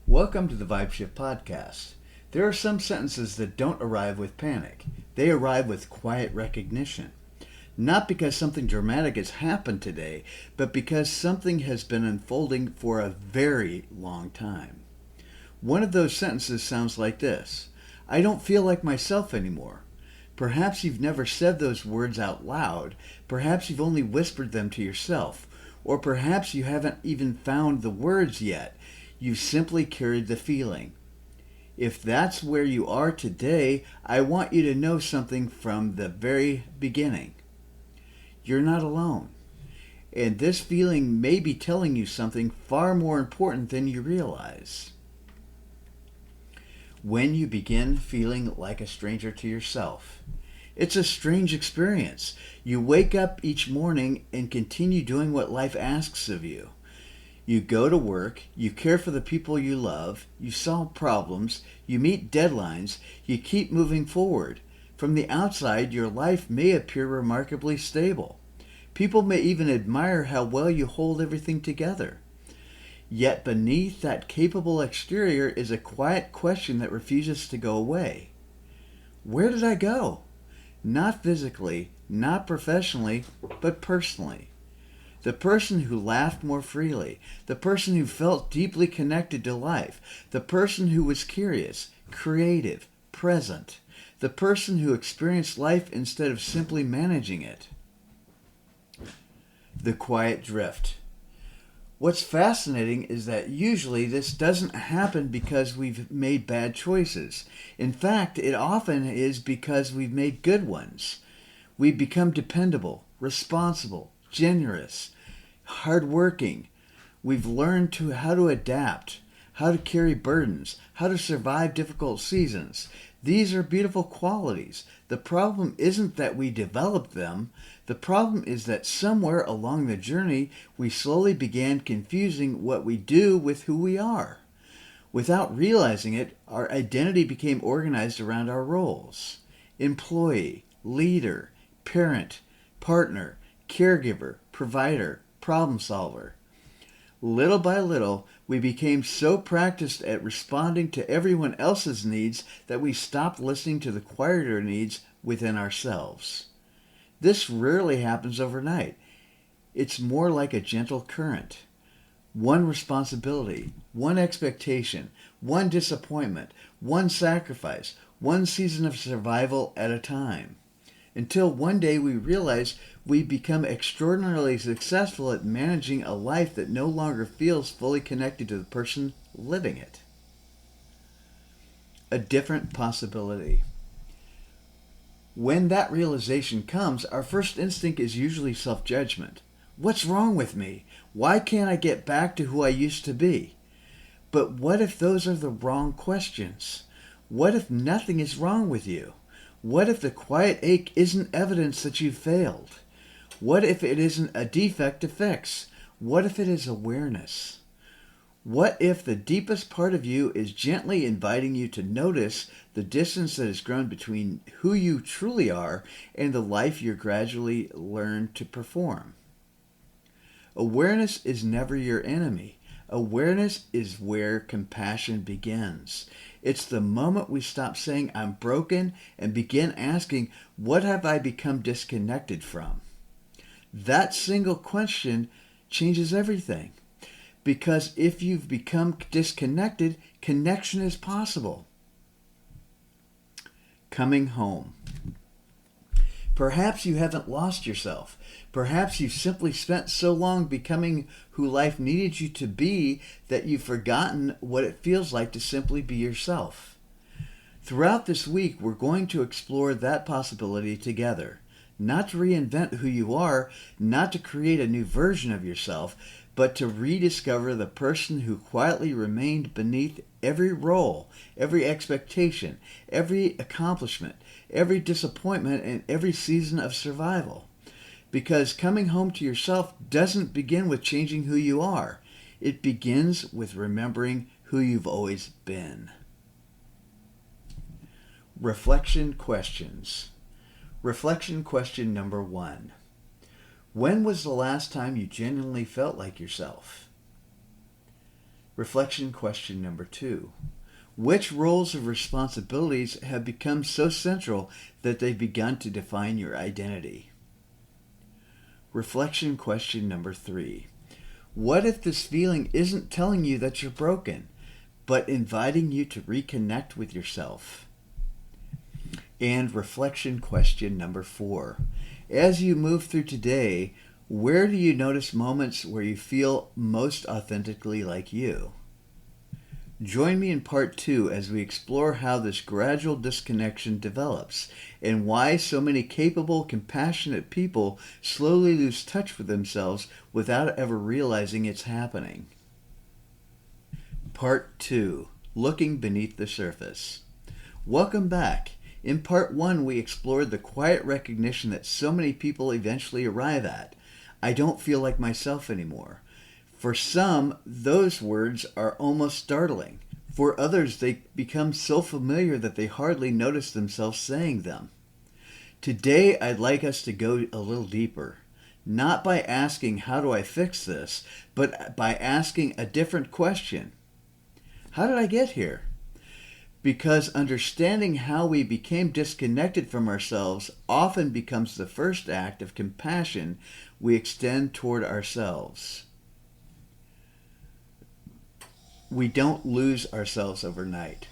Welcome to the VybeShift Podcast. There are some sentences that don't arrive with panic. They arrive with quiet recognition. Not because something dramatic has happened today, but because something has been unfolding for a very long time. One of those sentences sounds like this: I don't feel like myself anymore. Perhaps you've never said those words out loud. Perhaps you've only whispered them to yourself. Or perhaps you haven't even found the words yet. You've simply carried the feeling. If that's where you are today, I want you to know something from the very beginning. You're not alone. And this feeling may be telling you something far more important than you realize. When you begin feeling like a stranger to yourself, it's a strange experience. You wake up each morning and continue doing what life asks of you. You go to work, you care for the people you love, you solve problems, you meet deadlines, you keep moving forward. From the outside, your life may appear remarkably stable. People may even admire how well you hold everything together. Yet beneath that capable exterior is a quiet question that refuses to go away. Where did I go? Not physically, not professionally, but personally. The person who laughed more freely, the person who felt deeply connected to life, the person who was curious, creative, present, the person who experienced life instead of simply managing it. The quiet drift. What's fascinating is that usually this doesn't happen because we've made bad choices. In fact, it often is because we've made good ones. We've become dependable, responsible, generous, hardworking. We've learned how to adapt, how to carry burdens, how to survive difficult seasons. These are beautiful qualities. The problem isn't that we developed them. The problem is that somewhere along the journey, we slowly began confusing what we do with who we are. Without realizing it, our identity became organized around our roles: employee, leader, parent, partner, caregiver, provider, problem solver. Little by little, we became so practiced at responding to everyone else's needs that we stopped listening to the quieter needs within ourselves. This rarely happens overnight. It's more like a gentle current. One responsibility, one expectation, one disappointment, one sacrifice, one season of survival at a time. Until one day we realize we become extraordinarily successful at managing a life that no longer feels fully connected to the person living it. A different possibility. When that realization comes, our first instinct is usually self-judgment. What's wrong with me? Why can't I get back to who I used to be? But what if those are the wrong questions? What if nothing is wrong with you? What if the quiet ache isn't evidence that you've failed? What if it isn't a defect to fix? What if it is awareness? What if the deepest part of you is gently inviting you to notice the distance that has grown between who you truly are and the life you're gradually learned to perform? Awareness is never your enemy. Awareness is where compassion begins. It's the moment we stop saying, I'm broken, and begin asking, what have I become disconnected from? That single question changes everything. Because if you've become disconnected, connection is possible. Coming home. Perhaps you haven't lost yourself. Perhaps you've simply spent so long becoming who life needed you to be that you've forgotten what it feels like to simply be yourself. Throughout this week, we're going to explore that possibility together. Not to reinvent who you are, not to create a new version of yourself, but to rediscover the person who quietly remained beneath every role, every expectation, every accomplishment, every disappointment, and every season of survival. Because coming home to yourself doesn't begin with changing who you are. It begins with remembering who you've always been. Reflection questions. Reflection question number 1. When was the last time you genuinely felt like yourself? Reflection question number 2. Which roles or responsibilities have become so central that they've begun to define your identity? Reflection question number 3. What if this feeling isn't telling you that you're broken, but inviting you to reconnect with yourself? And reflection question number 4. As you move through today, where do you notice moments where you feel most authentically like you? Join me in part 2 as we explore how this gradual disconnection develops and why so many capable, compassionate people slowly lose touch with themselves without ever realizing it's happening. Part 2. Looking beneath the surface. Welcome back. In part 1, we explored the quiet recognition that so many people eventually arrive at. I don't feel like myself anymore. For some, those words are almost startling. For others, they become so familiar that they hardly notice themselves saying them. Today, I'd like us to go a little deeper. Not by asking, how do I fix this, but by asking a different question. How did I get here? Because understanding how we became disconnected from ourselves often becomes the first act of compassion we extend toward ourselves. We don't lose ourselves overnight.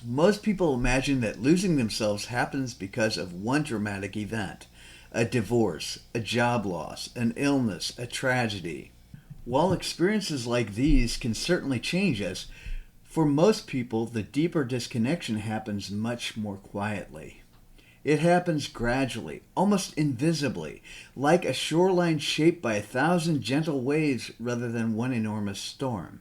Most people imagine that losing themselves happens because of one dramatic event: a divorce, a job loss, an illness, a tragedy. While experiences like these can certainly change us, for most people, the deeper disconnection happens much more quietly. It happens gradually, almost invisibly, like a shoreline shaped by 1,000 gentle waves rather than one enormous storm.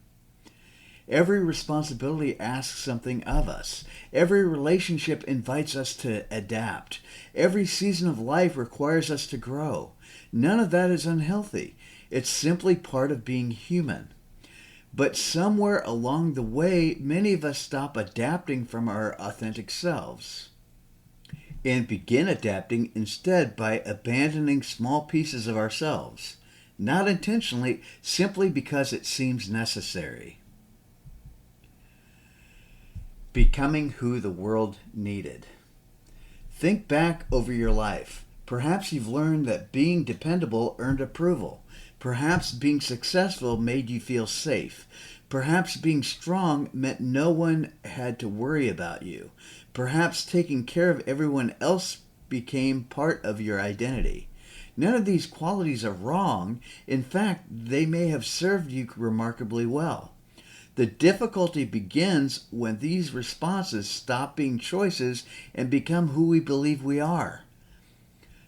Every responsibility asks something of us. Every relationship invites us to adapt. Every season of life requires us to grow. None of that is unhealthy. It's simply part of being human. But somewhere along the way, many of us stop adapting from our authentic selves and begin adapting instead by abandoning small pieces of ourselves, not intentionally, simply because it seems necessary. Becoming who the world needed. Think back over your life. Perhaps you've learned that being dependable earned approval. Perhaps being successful made you feel safe. Perhaps being strong meant no one had to worry about you. Perhaps taking care of everyone else became part of your identity. None of these qualities are wrong. In fact, they may have served you remarkably well. The difficulty begins when these responses stop being choices and become who we believe we are.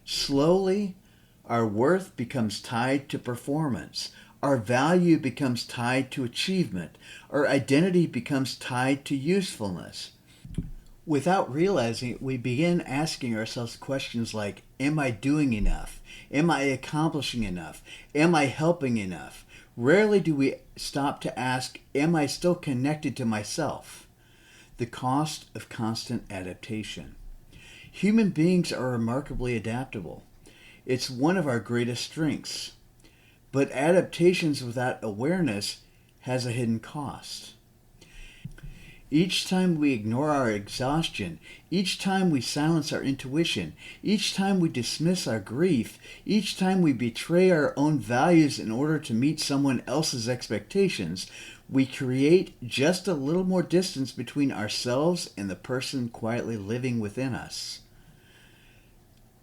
Slowly, our worth becomes tied to performance. Our value becomes tied to achievement. Our identity becomes tied to usefulness. Without realizing it, we begin asking ourselves questions like, am I doing enough? Am I accomplishing enough? Am I helping enough? Rarely do we stop to ask, am I still connected to myself? The cost of constant adaptation. Human beings are remarkably adaptable. It's one of our greatest strengths. But adaptations without awareness has a hidden cost. Each time we ignore our exhaustion, each time we silence our intuition, each time we dismiss our grief, each time we betray our own values in order to meet someone else's expectations, we create just a little more distance between ourselves and the person quietly living within us.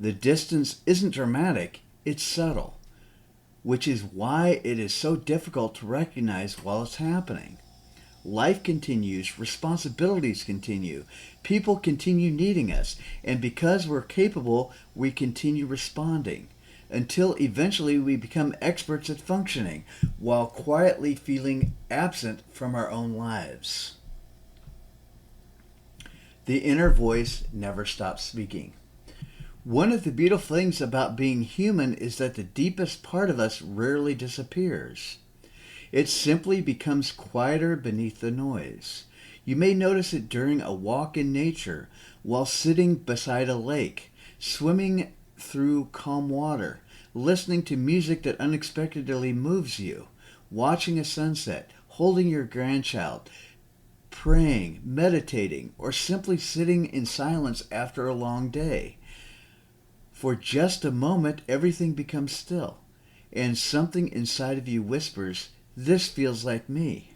The distance isn't dramatic, it's subtle, which is why it is so difficult to recognize while it's happening. Life continues, responsibilities continue, people continue needing us, and because we're capable, we continue responding, until eventually we become experts at functioning, while quietly feeling absent from our own lives. The inner voice never stops speaking. One of the beautiful things about being human is that the deepest part of us rarely disappears. It simply becomes quieter beneath the noise. You may notice it during a walk in nature, while sitting beside a lake, swimming through calm water, listening to music that unexpectedly moves you, watching a sunset, holding your grandchild, praying, meditating, or simply sitting in silence after a long day. For just a moment, everything becomes still, and something inside of you whispers, "This feels like me."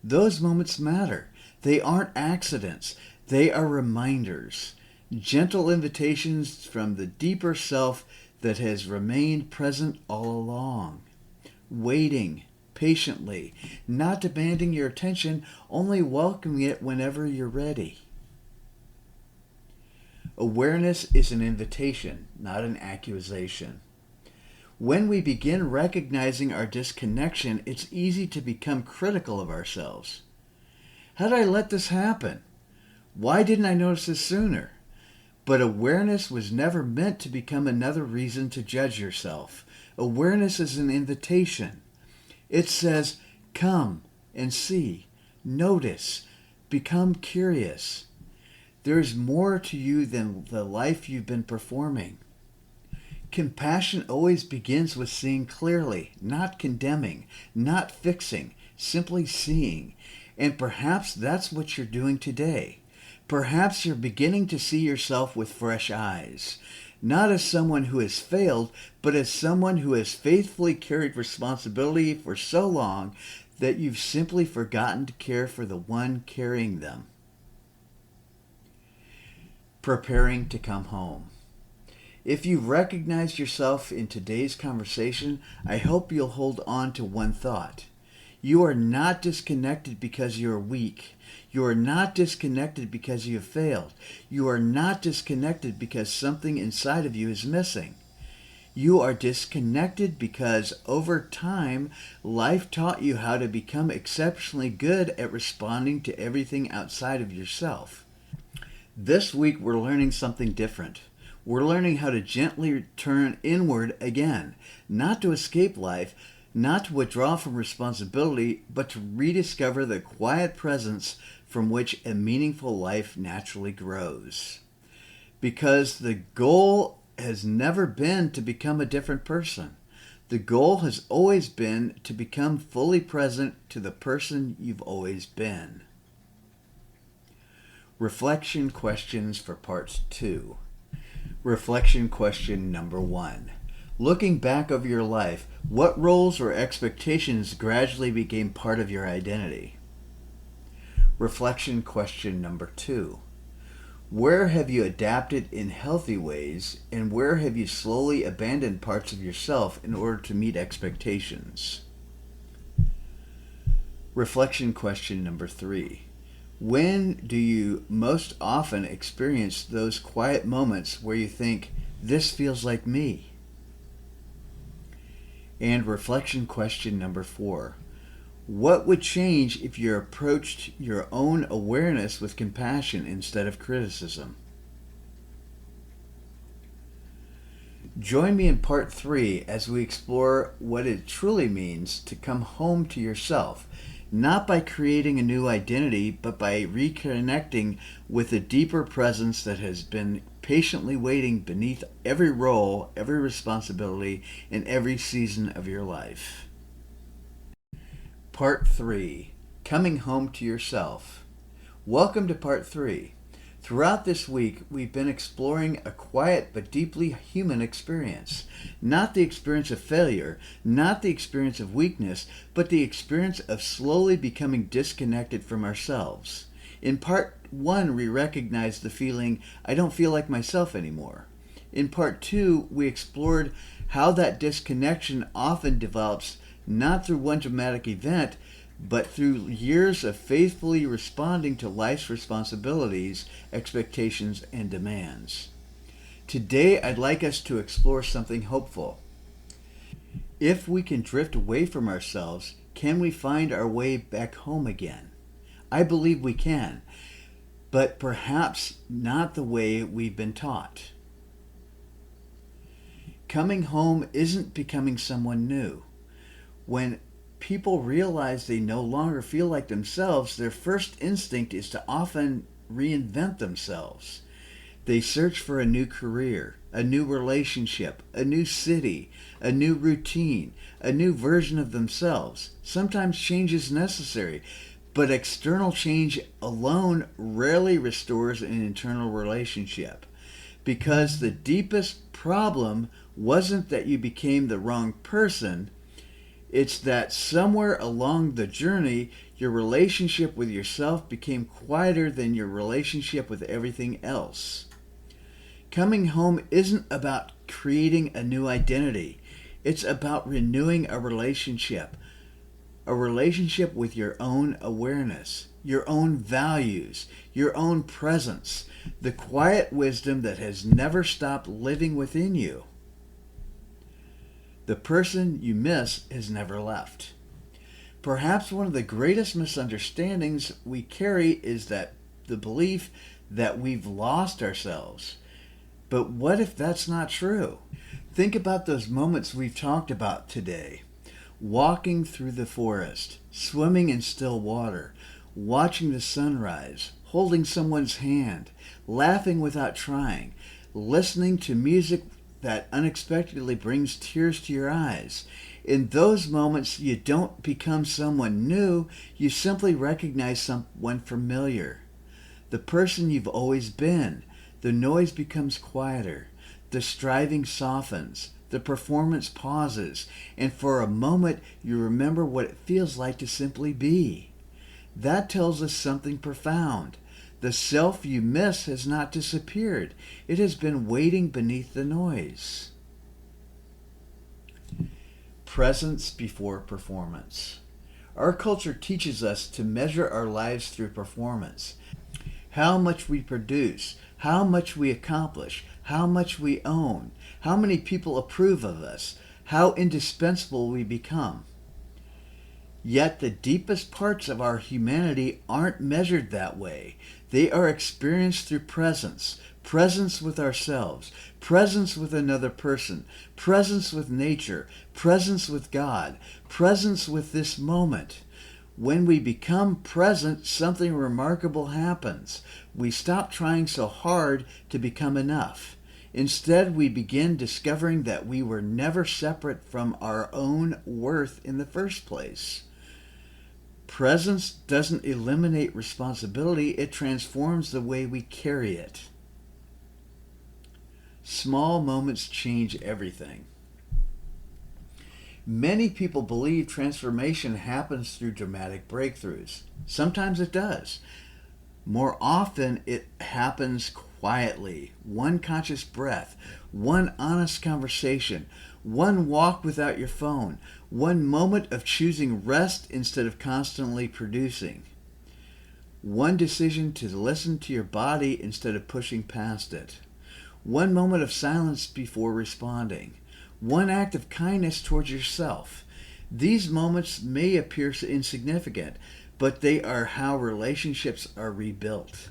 Those moments matter. They aren't accidents. They are reminders, gentle invitations from the deeper self that has remained present all along, waiting patiently, not demanding your attention, only welcoming it whenever you're ready. Awareness is an invitation, not an accusation. When we begin recognizing our disconnection, it's easy to become critical of ourselves. How did I let this happen? Why didn't I notice this sooner? But awareness was never meant to become another reason to judge yourself. Awareness is an invitation. It says, come and see, notice, become curious. There is more to you than the life you've been performing. Compassion always begins with seeing clearly, not condemning, not fixing, simply seeing. And perhaps that's what you're doing today. Perhaps you're beginning to see yourself with fresh eyes, not as someone who has failed, but as someone who has faithfully carried responsibility for so long that you've simply forgotten to care for the one carrying them. Preparing to come home. If you recognize yourself in today's conversation, I hope you'll hold on to one thought. You are not disconnected because you are weak. You are not disconnected because you have failed. You are not disconnected because something inside of you is missing. You are disconnected because over time, life taught you how to become exceptionally good at responding to everything outside of yourself. This week, we're learning something different. We're learning how to gently turn inward again, not to escape life, not to withdraw from responsibility, but to rediscover the quiet presence from which a meaningful life naturally grows. Because the goal has never been to become a different person. The goal has always been to become fully present to the person you've always been. Reflection questions for part 2. Reflection question number 1. Looking back over your life, what roles or expectations gradually became part of your identity? Reflection question number 2. Where have you adapted in healthy ways, and where have you slowly abandoned parts of yourself in order to meet expectations? Reflection question number 3. When do you most often experience those quiet moments where you think, this feels like me? And reflection question number 4. What would change if you approached your own awareness with compassion instead of criticism? Join me in part 3 as we explore what it truly means to come home to yourself, not by creating a new identity, but by reconnecting with a deeper presence that has been patiently waiting beneath every role, every responsibility, in every season of your life. Part 3. Coming Home to Yourself. Welcome to Part 3. Throughout this week, we've been exploring a quiet but deeply human experience. Not the experience of failure, not the experience of weakness, but the experience of slowly becoming disconnected from ourselves. In Part 1, we recognized the feeling, I don't feel like myself anymore. In Part 2, we explored how that disconnection often develops not through one dramatic event, but through years of faithfully responding to life's responsibilities, expectations, and demands. Today, I'd like us to explore something hopeful. If we can drift away from ourselves, can we find our way back home again? I believe we can, but perhaps not the way we've been taught. Coming home isn't becoming someone new. When people realize they no longer feel like themselves, their first instinct is to often reinvent themselves. They search for a new career, a new relationship, a new city, a new routine, a new version of themselves. Sometimes change is necessary, but external change alone rarely restores an internal relationship. Because the deepest problem wasn't that you became the wrong person, it's that somewhere along the journey, your relationship with yourself became quieter than your relationship with everything else. Coming home isn't about creating a new identity. It's about renewing a relationship with your own awareness, your own values, your own presence, the quiet wisdom that has never stopped living within you. The person you miss has never left. Perhaps one of the greatest misunderstandings we carry is that the belief that we've lost ourselves. But what if that's not true? Think about those moments we've talked about today. Walking through the forest, swimming in still water, watching the sunrise, holding someone's hand, laughing without trying, listening to music that unexpectedly brings tears to your eyes. In those moments, you don't become someone new, you simply recognize someone familiar. The person you've always been. The noise becomes quieter, the striving softens, the performance pauses, and for a moment you remember what it feels like to simply be. That tells us something profound. The self you miss has not disappeared. It has been waiting beneath the noise. Presence before performance. Our culture teaches us to measure our lives through performance. How much we produce, how much we accomplish, how much we own, how many people approve of us, how indispensable we become. Yet the deepest parts of our humanity aren't measured that way. They are experienced through presence, presence with ourselves, presence with another person, presence with nature, presence with God, presence with this moment. When we become present, something remarkable happens. We stop trying so hard to become enough. Instead, we begin discovering that we were never separate from our own worth in the first place. Presence doesn't eliminate responsibility, it transforms the way we carry it. Small moments change everything. Many people believe transformation happens through dramatic breakthroughs. Sometimes it does. More often, it happens quietly. One conscious breath, one honest conversation, one walk without your phone, one moment of choosing rest instead of constantly producing, one decision to listen to your body instead of pushing past it, one moment of silence before responding, one act of kindness towards yourself. These moments may appear insignificant, but they are how relationships are rebuilt,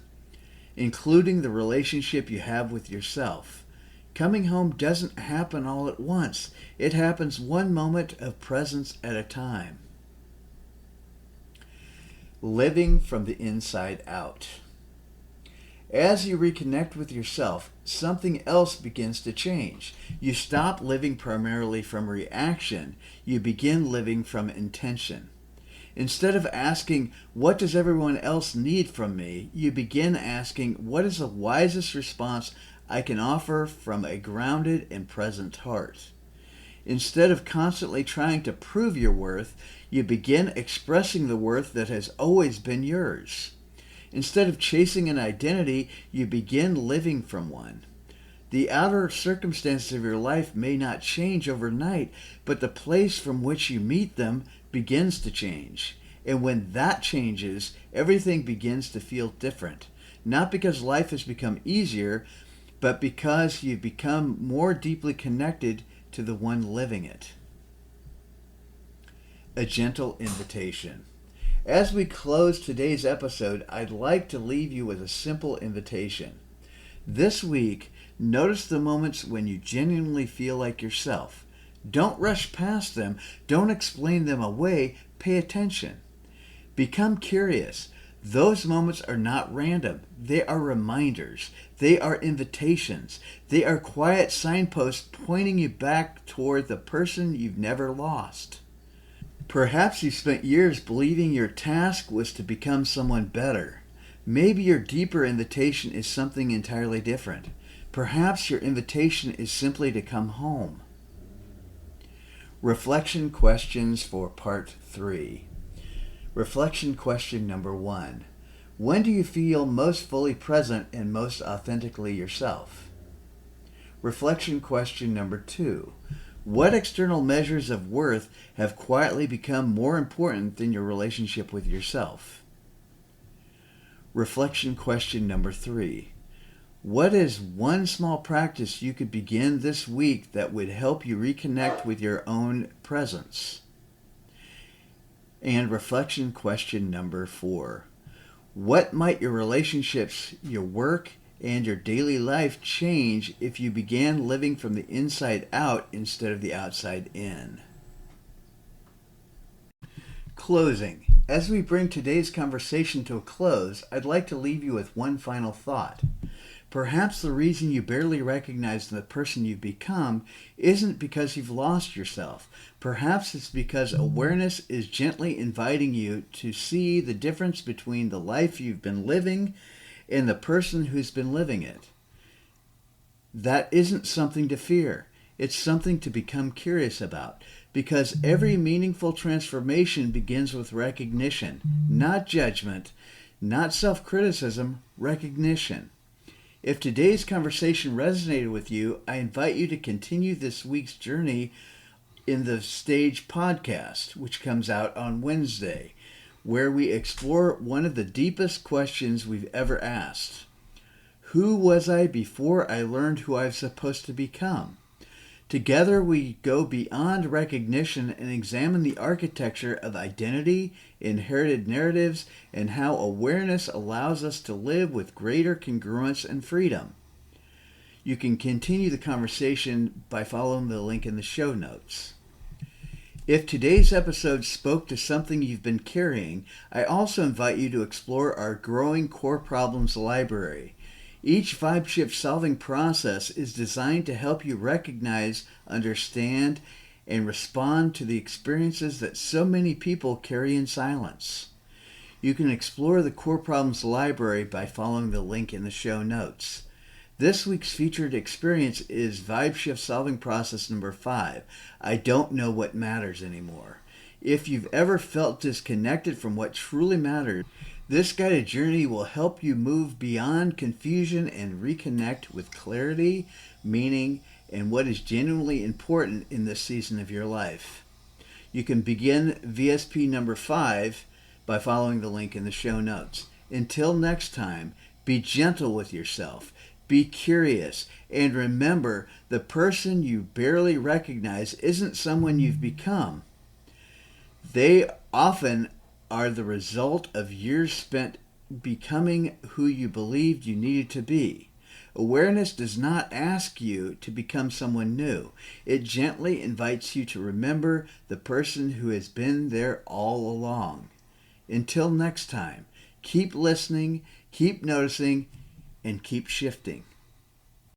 including the relationship you have with yourself. Coming home doesn't happen all at once. It happens one moment of presence at a time. Living from the inside out. As you reconnect with yourself, something else begins to change. You stop living primarily from reaction. You begin living from intention. Instead of asking, what does everyone else need from me? You begin asking, what is the wisest response I can offer from a grounded and present heart? Instead of constantly trying to prove your worth, you begin expressing the worth that has always been yours. Instead of chasing an identity, you begin living from one. The outer circumstances of your life may not change overnight, but the place from which you meet them begins to change. And when that changes, everything begins to feel different. Not because life has become easier, but because you've become more deeply connected to the one living it. A gentle invitation. As we close today's episode, I'd like to leave you with a simple invitation. This week, notice the moments when you genuinely feel like yourself. Don't rush past them. Don't explain them away. Pay attention. Become curious. Those moments are not random. They are reminders. They are invitations. They are quiet signposts pointing you back toward the person you've never lost. Perhaps you spent years believing your task was to become someone better. Maybe your deeper invitation is something entirely different. Perhaps your invitation is simply to come home. Reflection questions for part 3. Reflection question number 1. When do you feel most fully present and most authentically yourself? Reflection question number 2. What external measures of worth have quietly become more important than your relationship with yourself? Reflection question number 3. What is one small practice you could begin this week that would help you reconnect with your own presence? And reflection question number 4. What might your relationships, your work, and your daily life change if you began living from the inside out instead of the outside in? Closing. As we bring today's conversation to a close, I'd like to leave you with one final thought. Perhaps the reason you barely recognize the person you've become isn't because you've lost yourself. Perhaps it's because awareness is gently inviting you to see the difference between the life you've been living and the person who's been living it. That isn't something to fear. It's something to become curious about, because every meaningful transformation begins with recognition, not judgment, not self-criticism, recognition. If today's conversation resonated with you, I invite you to continue this week's journey in the Stage podcast, which comes out on Wednesday, where we explore one of the deepest questions we've ever asked. Who was I before I learned who I was supposed to become? Together we go beyond recognition and examine the architecture of identity, inherited narratives, and how awareness allows us to live with greater congruence and freedom. You can continue the conversation by following the link in the show notes. If today's episode spoke to something you've been carrying, I also invite you to explore our growing core problems library. Each VybeShift solving process is designed to help you recognize, understand, and respond to the experiences that so many people carry in silence. You can explore the core problems library by following the link in the show notes. This week's featured experience is VybeShift solving process number 5. I don't know what matters anymore. If you've ever felt disconnected from what truly matters, this guided journey will help you move beyond confusion and reconnect with clarity, meaning, and what is genuinely important in this season of your life. You can begin VSP number 5 by following the link in the show notes. Until next time, be gentle with yourself, be curious, and remember, the person you barely recognize isn't someone you've become. They often are the result of years spent becoming who you believed you needed to be. Awareness does not ask you to become someone new. It gently invites you to remember the person who has been there all along. Until next time, keep listening, keep noticing, and keep shifting.